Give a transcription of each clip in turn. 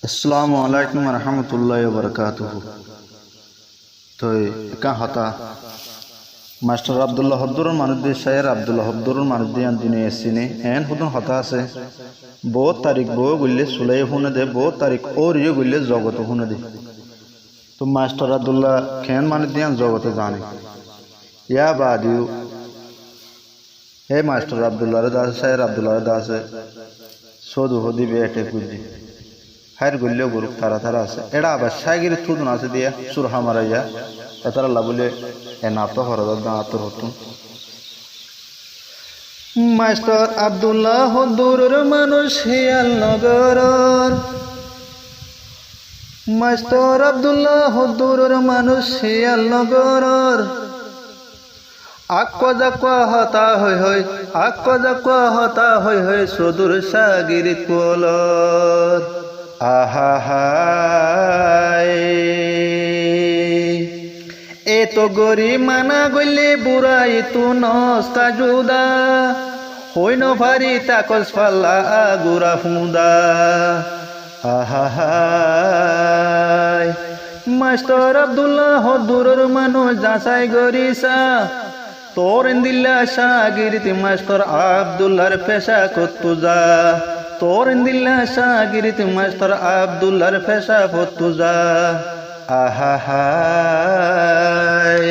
अस्सलामु अलैकुम रहमतुल्लाहि व बरकातुहू। तो एका हता मास्टर अब्दुल्लाह हब्दुर मानुद्दी शायर अब्दुल्लाह हब्दुर मानुद्दी अंदिने एसिने एन हुदन हता से बहुत तारीख बो गुल्ले सुलाई हुने दे बहुत तारीख और ये गुल्ले जगत हुने दे। तो मास्टर अब्दुल्लाह खेन मानुद्दी अन जगत जाने या बादियो हे मास्टर अब्दुल्लाह दास शायर अब्दुल्लाह दास सोदु होदी बेटे कुछ हायर गुल्ले गुरु थारा थारा से एड़ा आबाद शागिर थूद ना से दिया सुरहा माराया एतारा लाबुले एनातो हरदा आतर होतुन मास्टर अब्दुल्लाह दूरर मानुष हियाल नगरर मास्टर अब्दुल्लाह दूरर मानुष हियाल नगरर आक्वा जाक्वा हता होय आक्वा जाक्वा हता होय सुदूर शागिर कोलर आहा हाय ए तो गरी माना गले बुराई तू नस्का जुदा होय न भारी ताकस फाल्ला आगुरा हुदा आहा हाय मास्टर अब्दुल्लाह दूरर मानो जासाई गरिसा तोर दिल्ला शागिरित मास्टर अब्दुल्लाहर पेशा कत्तुजा तोर दिल्ला शागिरित मास्टर अब्दुल्लाहर पेशा कत्तुजा आहा हाय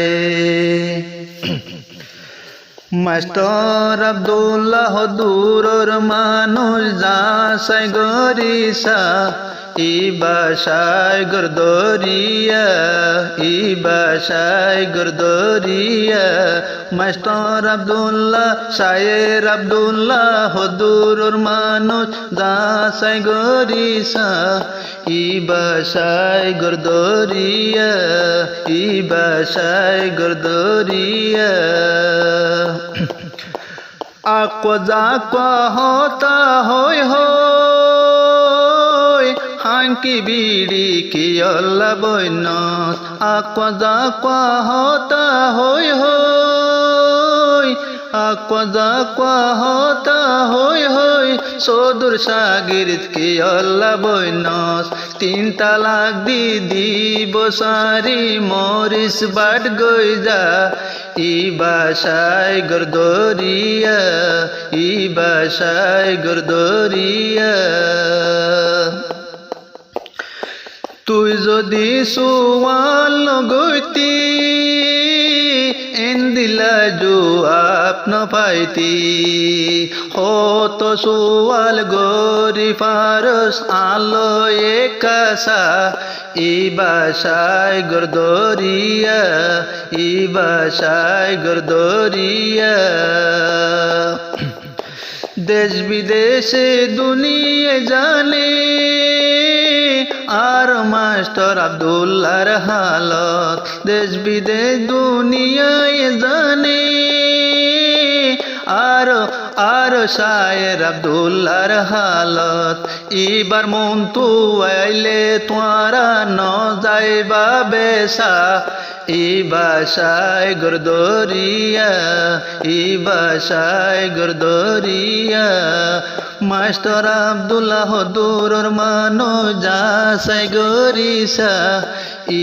मास्टर अब्दुल्लाह दूरर मानुष जासाई गरिसा इबाशाय गर्दरिया मास्टर अब्दुल्लाह शायर अब्दुल्लाह दूरर मानुष जासाई गरिसा इबाशाय गर्दरिया आक्वा जाक्वा होता होय हांकी बीड़ी की अल्लाह बोइनस आक्वा जाक्वा होता होय आक्वा जाक्वा होता होय सोदूर शागिरित की अल्लाह बोइनस 3 तालाक दी बसारी मोरिस बाट गई जा इबाशाय गर्दरिया তুই যদি সুয়াল নগতি এন্দিলা জুয়াব নপাইতি হত সুয়াল গরি ফারস আলো একাসা ইবাশায় গর্দরিয়া দেশ বিদেশে দুনিয়া জানে আর মাস্টার আব্দুল্লাহর হালত দেশ বিদেশ দুনিয়ায় জানে আর শায়ের আব্দুল্লাহর হালত এবার মন তু আইলে তোরা ন যাইবা বেসা ইবাশায় গর্দরিয়া মাস্টার আব্দুল্লাহ দূরর মানো যাসাই গরিসা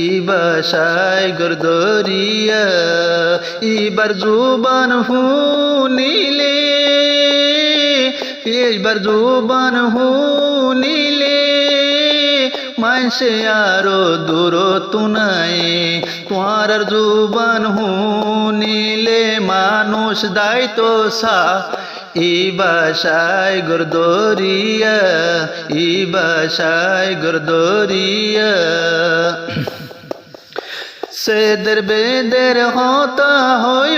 ইবাশায় গর্দরিয়া এবার জুবান হুনিলে মানসে আরো দূর তুনাই তোমার জুবান হুনিলে মানুষ দায়িত্ব সা ইবাশায় গর্দরিয়া সেদের বেদের হতা হই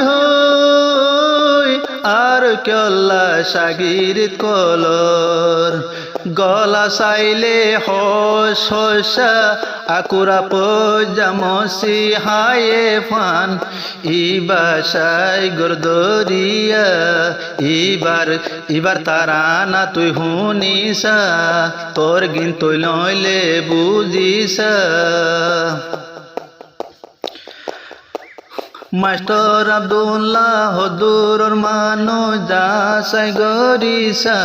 আর কেল্লা শাগিরিত কলর গলা চাইলে হসা আকুরা পজামসি হায়ে ফান ইবাশায় গর্দরিয়া এবার তারা না তুই হুনিসা তোর গিন তুই লইলে বুঝিসা মাস্টার আব্দুল্লাহ দূরর মানুষ যাসাই গরিসা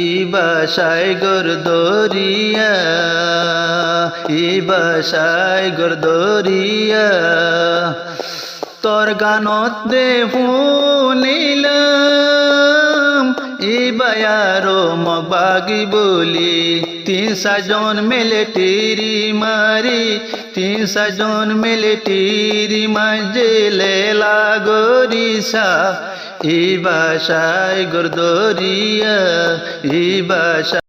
ইবাসাই গরদরিয়া ইবাসাই গরদরিয়া তোর গানত দে শুনিলাম ইবায়ারো মগবাগি বলি 3 জন মেলে টিরি মারি 3 জন মেলে টিরি মাজলে লাগরিসা ইবাসাই গরদরিয়া ইবাসা